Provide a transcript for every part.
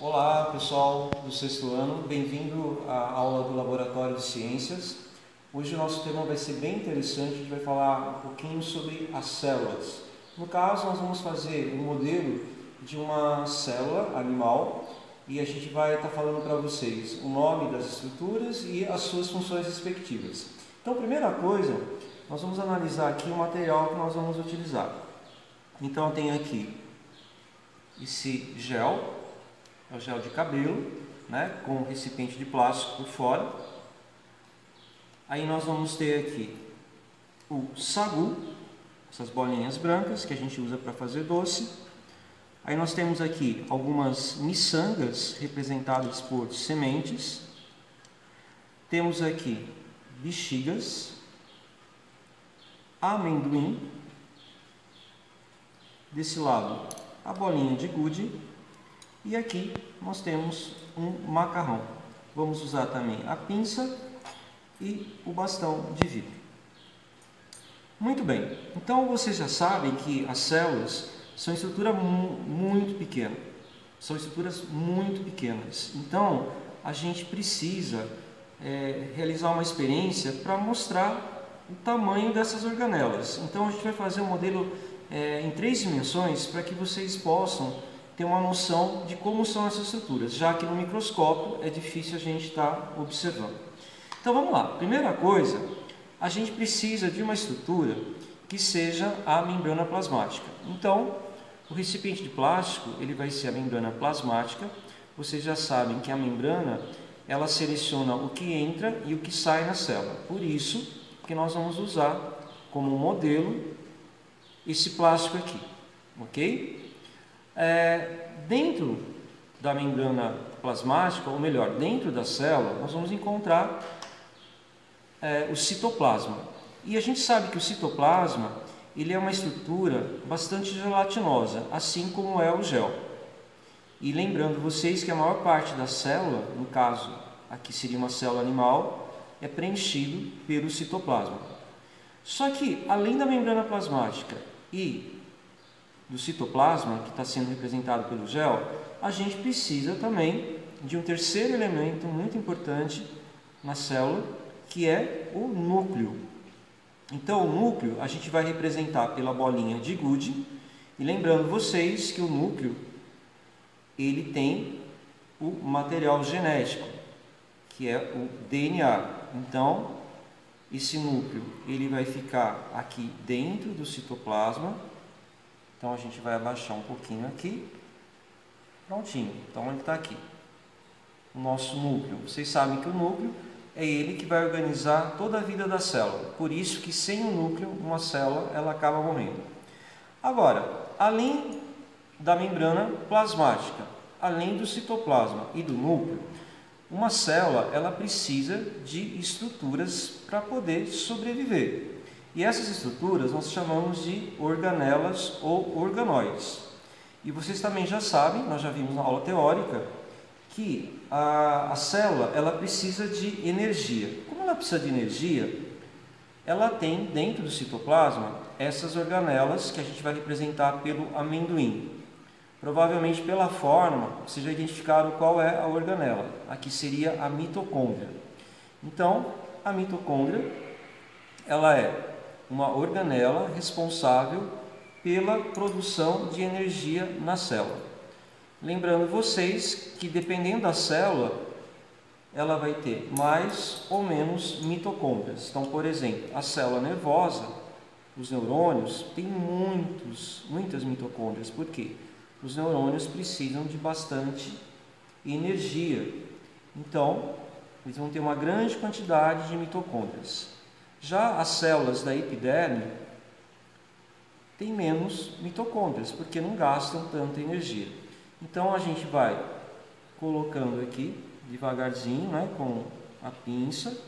Olá pessoal do sexto ano, bem-vindo à aula do Laboratório de Ciências. Hoje o nosso tema vai ser bem interessante, a gente vai falar um pouquinho sobre as células. No caso, nós vamos fazer um modelo de uma célula animal e a gente vai estar falando para vocês o nome das estruturas e as suas funções respectivas. Então, primeira coisa, nós vamos analisar aqui o material que nós vamos utilizar. Então, eu tenho aqui esse gel. É o gel de cabelo, né, com recipiente de plástico por fora. Aí nós vamos ter aqui o sagu, essas bolinhas brancas que a gente usa para fazer doce. Aí nós temos aqui algumas miçangas representadas por sementes. Temos aqui bexigas, amendoim. Desse lado, a bolinha de gude. E aqui nós temos um macarrão. Vamos usar também a pinça e o bastão de vidro. Muito bem, então vocês já sabem que as células são estruturas muito pequenas. São estruturas muito pequenas. Então a gente precisa realizar uma experiência para mostrar o tamanho dessas organelas. Então a gente vai fazer um modelo em 3 dimensões para que vocês possam ter uma noção de como são essas estruturas, já que no microscópio é difícil a gente estar observando. Então vamos lá, primeira coisa, a gente precisa de uma estrutura que seja a membrana plasmática. Então, o recipiente de plástico, ele vai ser a membrana plasmática. Vocês já sabem que a membrana, ela seleciona o que entra e o que sai na célula. Por isso que nós vamos usar como modelo esse plástico aqui, ok? Dentro da membrana plasmática, ou melhor, dentro da célula, nós vamos encontrar o citoplasma. E a gente sabe que o citoplasma ele é uma estrutura bastante gelatinosa, assim como é o gel. E lembrando vocês que a maior parte da célula, no caso aqui seria uma célula animal, é preenchido pelo citoplasma. Só que, além da membrana plasmática e do citoplasma, que está sendo representado pelo gel, a gente precisa também de um terceiro elemento muito importante na célula, que é o núcleo. Então, o núcleo a gente vai representar pela bolinha de gude, e lembrando vocês que o núcleo ele tem o material genético, que é o DNA. Então, esse núcleo ele vai ficar aqui dentro do citoplasma. Então a gente vai abaixar um pouquinho aqui, prontinho, então ele está aqui, o nosso núcleo. Vocês sabem que o núcleo é ele que vai organizar toda a vida da célula, por isso que sem o núcleo, uma célula ela acaba morrendo. Agora, além da membrana plasmática, além do citoplasma e do núcleo, uma célula ela precisa de estruturas para poder sobreviver. E essas estruturas nós chamamos de organelas ou organóides. E vocês também já sabem, nós já vimos na aula teórica, que a célula ela precisa de energia. Como ela precisa de energia, ela tem dentro do citoplasma essas organelas que a gente vai representar pelo amendoim. Provavelmente pela forma, vocês já identificaram qual é a organela. Aqui seria a mitocôndria. Então, a mitocôndria ela é uma organela responsável pela produção de energia na célula. Lembrando vocês que dependendo da célula, ela vai ter mais ou menos mitocôndrias. Então, por exemplo, a célula nervosa, os neurônios, tem muitas mitocôndrias. Por quê? Os neurônios precisam de bastante energia. Então, eles vão ter uma grande quantidade de mitocôndrias. Já as células da epiderme têm menos mitocôndrias, porque não gastam tanta energia. Então a gente vai colocando aqui devagarzinho, né, com a pinça.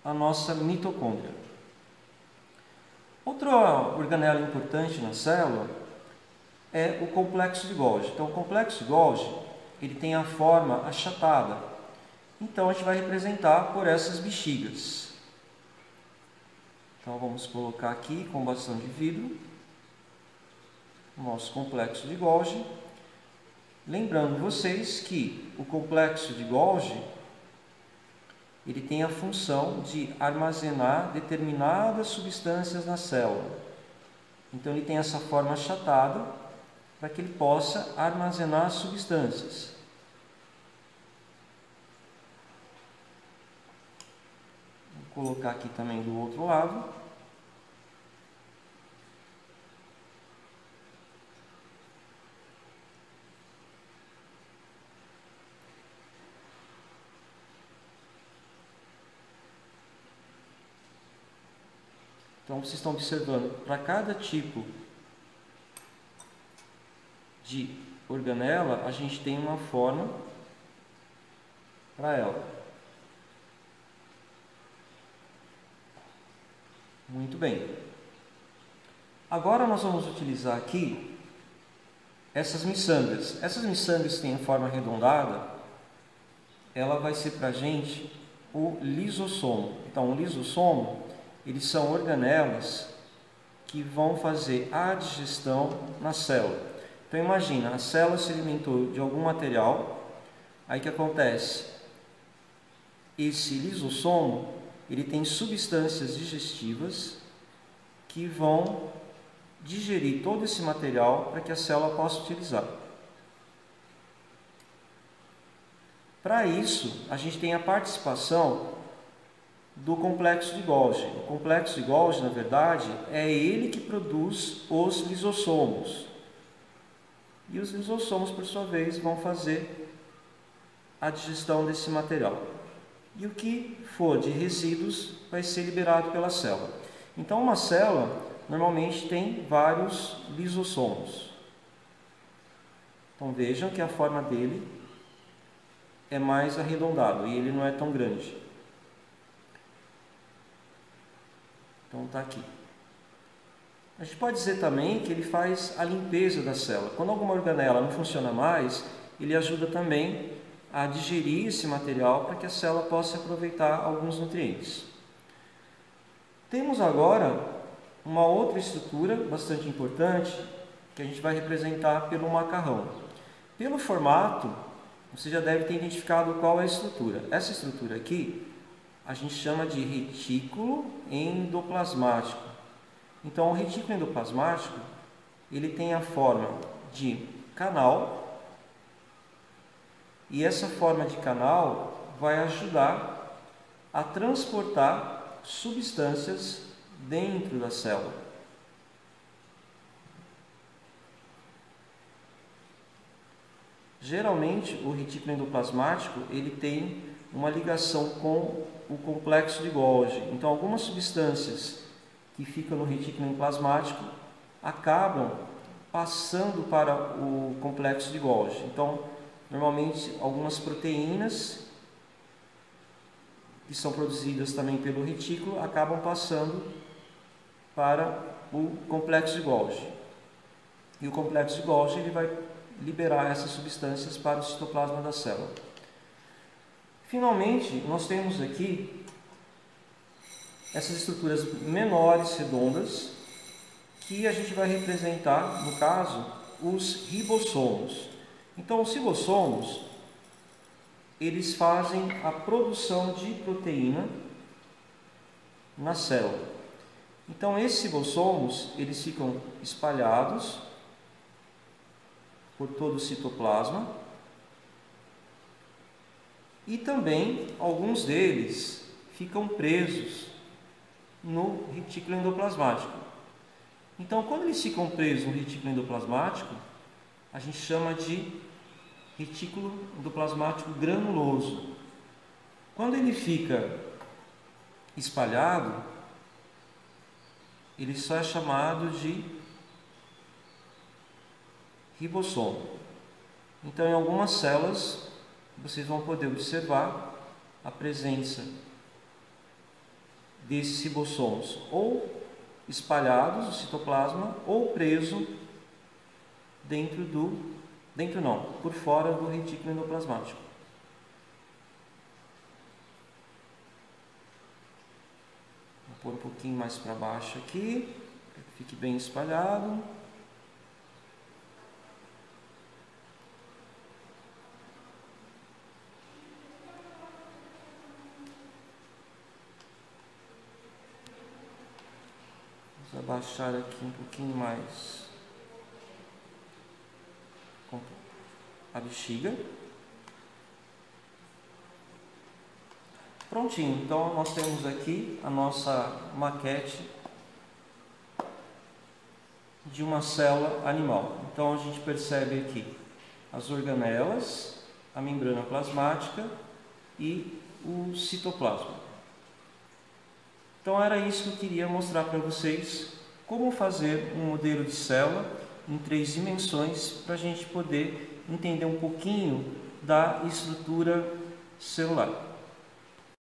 A nossa mitocôndria. Outra organela importante na célula é o complexo de Golgi. Então o complexo de Golgi ele tem a forma achatada. Então a gente vai representar por essas bexigas. Então vamos colocar aqui com bastão de vidro. o nosso complexo de Golgi. Lembrando vocês que o complexo de Golgi ele tem a função de armazenar determinadas substâncias na célula. Então ele tem essa forma achatada para que ele possa armazenar substâncias. Vou colocar aqui também do outro lado. Então, vocês estão observando, para cada tipo de organela, a gente tem uma forma para ela. Muito bem. Agora nós vamos utilizar aqui essas miçangas. Essas miçangas que têm forma arredondada, ela vai ser para a gente o lisossomo. Então, o lisossomo, eles são organelas que vão fazer a digestão na célula. Então imagina, a célula se alimentou de algum material, aí o que acontece? Esse lisossomo, ele tem substâncias digestivas que vão digerir todo esse material para que a célula possa utilizar. Para isso, a gente tem a participação do complexo de Golgi. O complexo de Golgi, na verdade, é ele que produz os lisossomos. E os lisossomos, por sua vez, vão fazer a digestão desse material. E o que for de resíduos vai ser liberado pela célula. Então, uma célula normalmente tem vários lisossomos. Então, vejam que a forma dele é mais arredondada e ele não é tão grande. Então está aqui. A gente pode dizer também que ele faz a limpeza da célula. Quando alguma organela não funciona mais, ele ajuda também a digerir esse material para que a célula possa aproveitar alguns nutrientes. Temos agora uma outra estrutura bastante importante que a gente vai representar pelo macarrão. Pelo formato, você já deve ter identificado qual é a estrutura. Essa estrutura aqui a gente chama de retículo endoplasmático. Então, o retículo endoplasmático ele tem a forma de canal, e essa forma de canal vai ajudar a transportar substâncias dentro da célula. Geralmente, o retículo endoplasmático ele tem uma ligação com o complexo de Golgi. Então, algumas substâncias que ficam no retículo endoplasmático acabam passando para o complexo de Golgi. Então, normalmente, algumas proteínas que são produzidas também pelo retículo acabam passando para o complexo de Golgi. E o complexo de Golgi ele vai liberar essas substâncias para o citoplasma da célula. Finalmente, nós temos aqui essas estruturas menores, redondas, que a gente vai representar, no caso, os ribossomos. Então, os ribossomos, eles fazem a produção de proteína na célula. Então, esses ribossomos, eles ficam espalhados por todo o citoplasma. E também, alguns deles ficam presos no retículo endoplasmático. Então, quando eles ficam presos no retículo endoplasmático, a gente chama de retículo endoplasmático granuloso. Quando ele fica espalhado, ele só é chamado de ribossomo. Então, em algumas células, vocês vão poder observar a presença desses ribossomos ou espalhados no citoplasma ou preso por fora do retículo endoplasmático. Vou pôr um pouquinho mais para baixo aqui, para que fique bem espalhado. Vamos abaixar aqui um pouquinho mais a bexiga. Prontinho, então nós temos aqui a nossa maquete de uma célula animal. Então a gente percebe aqui as organelas, a membrana plasmática e o citoplasma. Então era isso que eu queria mostrar para vocês, como fazer um modelo de célula em 3 dimensões para a gente poder entender um pouquinho da estrutura celular.